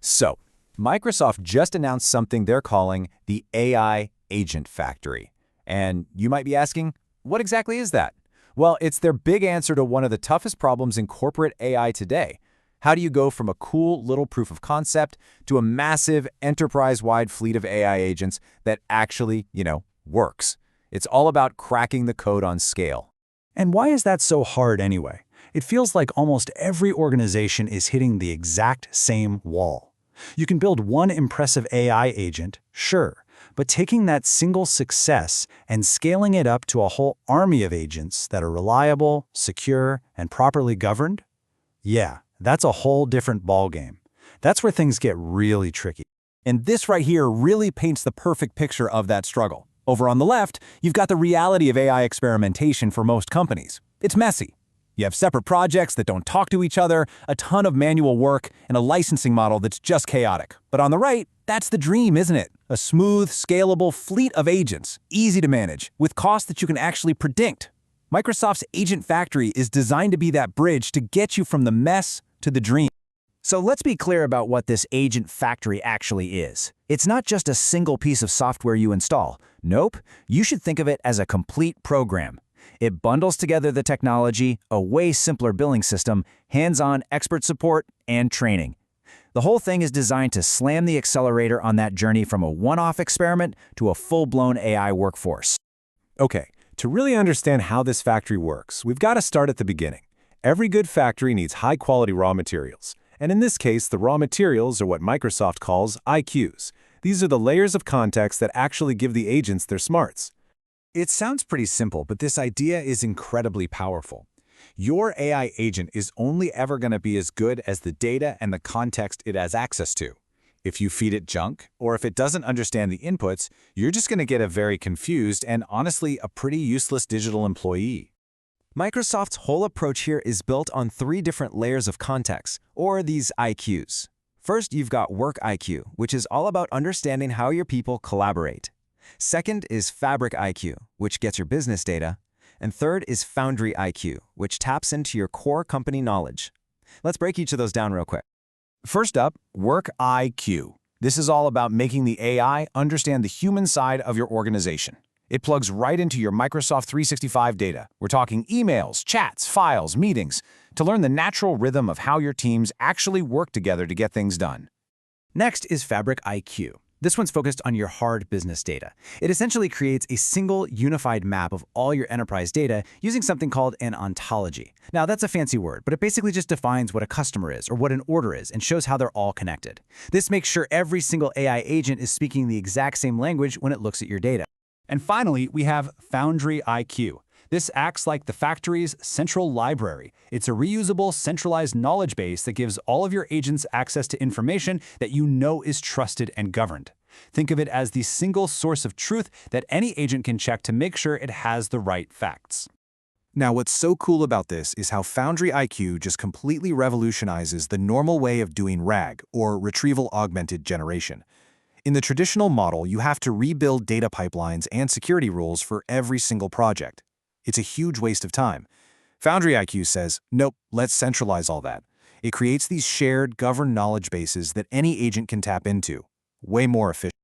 So, Microsoft just announced something they're calling the AI Agent Factory. And you might be asking, what exactly is that? Well, it's their big answer to one of the toughest problems in corporate AI today. How do you go from a cool little proof of concept to a massive enterprise-wide fleet of AI agents that actually, works? It's all about cracking the code on scale. And why is that so hard anyway? It feels like almost every organization is hitting the exact same wall. You can build one impressive AI agent, sure, but taking that single success and scaling it up to a whole army of agents that are reliable, secure, and properly governed? Yeah, that's a whole different ballgame. That's where things get really tricky. And this right here really paints the perfect picture of that struggle. Over on the left, you've got the reality of AI experimentation for most companies. It's messy. You have separate projects that don't talk to each other, a ton of manual work, and a licensing model that's just chaotic. But on the right, that's the dream, isn't it? A smooth, scalable fleet of agents, easy to manage, with costs that you can actually predict. Microsoft's Agent Factory is designed to be that bridge to get you from the mess to the dream. So let's be clear about what this Agent Factory actually is. It's not just a single piece of software you install. Nope, you should think of it as a complete program. It bundles together the technology, a way simpler billing system, hands-on expert support, and training. The whole thing is designed to slam the accelerator on that journey from a one-off experiment to a full-blown AI workforce. Okay, to really understand how this factory works, we've got to start at the beginning. Every good factory needs high-quality raw materials. And in this case, the raw materials are what Microsoft calls IQs. These are the layers of context that actually give the agents their smarts. It sounds pretty simple, but this idea is incredibly powerful. Your AI agent is only ever going to be as good as the data and the context it has access to. If you feed it junk, or if it doesn't understand the inputs, you're just going to get a very confused and honestly a pretty useless digital employee. Microsoft's whole approach here is built on 3 different layers of context, or these IQs. First, you've got Work IQ, which is all about understanding how your people collaborate. Second is Fabric IQ, which gets your business data. And third is Foundry IQ, which taps into your core company knowledge. Let's break each of those down real quick. First up, Work IQ. This is all about making the AI understand the human side of your organization. It plugs right into your Microsoft 365 data. We're talking emails, chats, files, meetings, to learn the natural rhythm of how your teams actually work together to get things done. Next is Fabric IQ. This one's focused on your hard business data. It essentially creates a single unified map of all your enterprise data using something called an ontology. Now, that's a fancy word, but it basically just defines what a customer is or what an order is and shows how they're all connected. This makes sure every single AI agent is speaking the exact same language when it looks at your data. And finally, we have Foundry IQ. This acts like the factory's central library. It's a reusable, centralized knowledge base that gives all of your agents access to information that you know is trusted and governed. Think of it as the single source of truth that any agent can check to make sure it has the right facts. Now, what's so cool about this is how Foundry IQ just completely revolutionizes the normal way of doing RAG, or retrieval augmented generation. In the traditional model, you have to rebuild data pipelines and security rules for every single project. It's a huge waste of time. Foundry IQ says, nope, let's centralize all that. It creates these shared, governed knowledge bases that any agent can tap into. Way more efficient.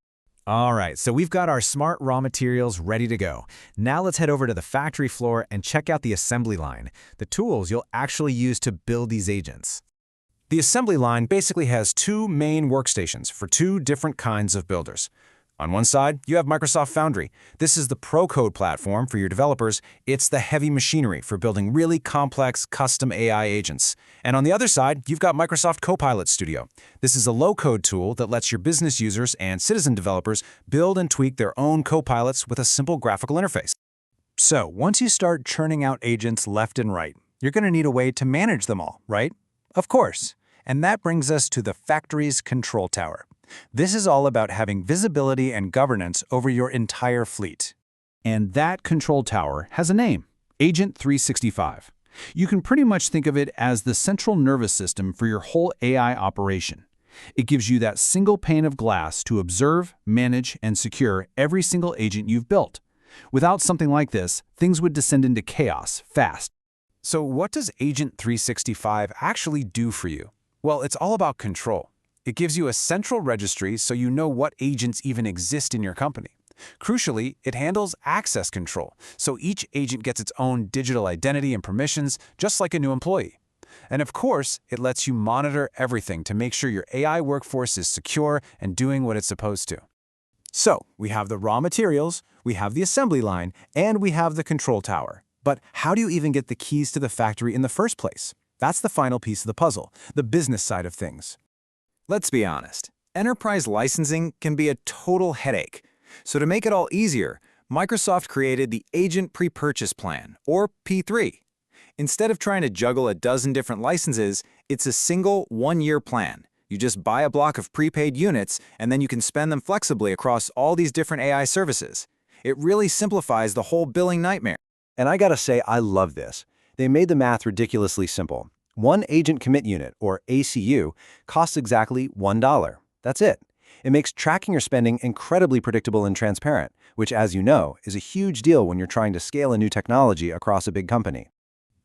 All right, so we've got our smart raw materials ready to go. Now let's head over to the factory floor and check out the assembly line, the tools you'll actually use to build these agents. The assembly line basically has 2 main workstations for 2 different kinds of builders. On one side, you have Microsoft Foundry. This is the pro code platform for your developers. It's the heavy machinery for building really complex custom AI agents. And on the other side, you've got Microsoft Copilot Studio. This is a low-code tool that lets your business users and citizen developers build and tweak their own copilots with a simple graphical interface. So, once you start churning out agents left and right, you're going to need a way to manage them all, right? Of course. And that brings us to the factory's control tower. This is all about having visibility and governance over your entire fleet. And that control tower has a name, Agent 365. You can pretty much think of it as the central nervous system for your whole AI operation. It gives you that single pane of glass to observe, manage, and secure every single agent you've built. Without something like this, things would descend into chaos fast. So what does Agent 365 actually do for you? Well, it's all about control. It gives you a central registry so you know what agents even exist in your company. Crucially, it handles access control, so each agent gets its own digital identity and permissions, just like a new employee. And of course, it lets you monitor everything to make sure your AI workforce is secure and doing what it's supposed to. So, we have the raw materials, we have the assembly line, and we have the control tower. But how do you even get the keys to the factory in the first place? That's the final piece of the puzzle, the business side of things. Let's be honest, enterprise licensing can be a total headache. So to make it all easier, Microsoft created the Agent Pre-Purchase Plan, or P3. Instead of trying to juggle a dozen different licenses, it's a single one-year plan. You just buy a block of prepaid units, and then you can spend them flexibly across all these different AI services. It really simplifies the whole billing nightmare. And I gotta say, I love this. They made the math ridiculously simple. One agent commit unit, or ACU, costs exactly $1. That's it. It makes tracking your spending incredibly predictable and transparent, which, as you know, is a huge deal when you're trying to scale a new technology across a big company.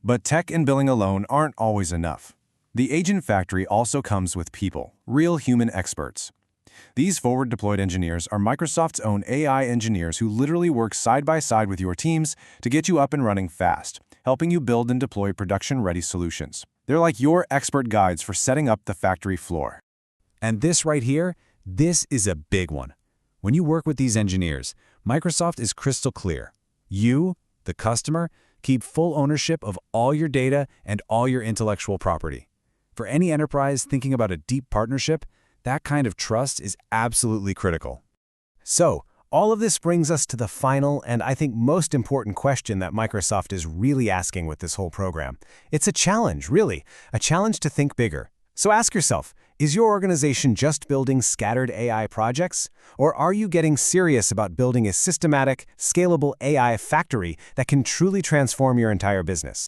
But tech and billing alone aren't always enough. The Agent Factory also comes with people, real human experts. These forward-deployed engineers are Microsoft's own AI engineers who literally work side by side with your teams to get you up and running fast, helping you build and deploy production-ready solutions. They're like your expert guides for setting up the factory floor. And this right here, this is a big one. When you work with these engineers, Microsoft is crystal clear. You, the customer, keep full ownership of all your data and all your intellectual property. For any enterprise thinking about a deep partnership, that kind of trust is absolutely critical. So, all of this brings us to the final and I think most important question that Microsoft is really asking with this whole program. It's a challenge, really, a challenge to think bigger. So ask yourself, is your organization just building scattered AI projects? Or are you getting serious about building a systematic, scalable AI factory that can truly transform your entire business?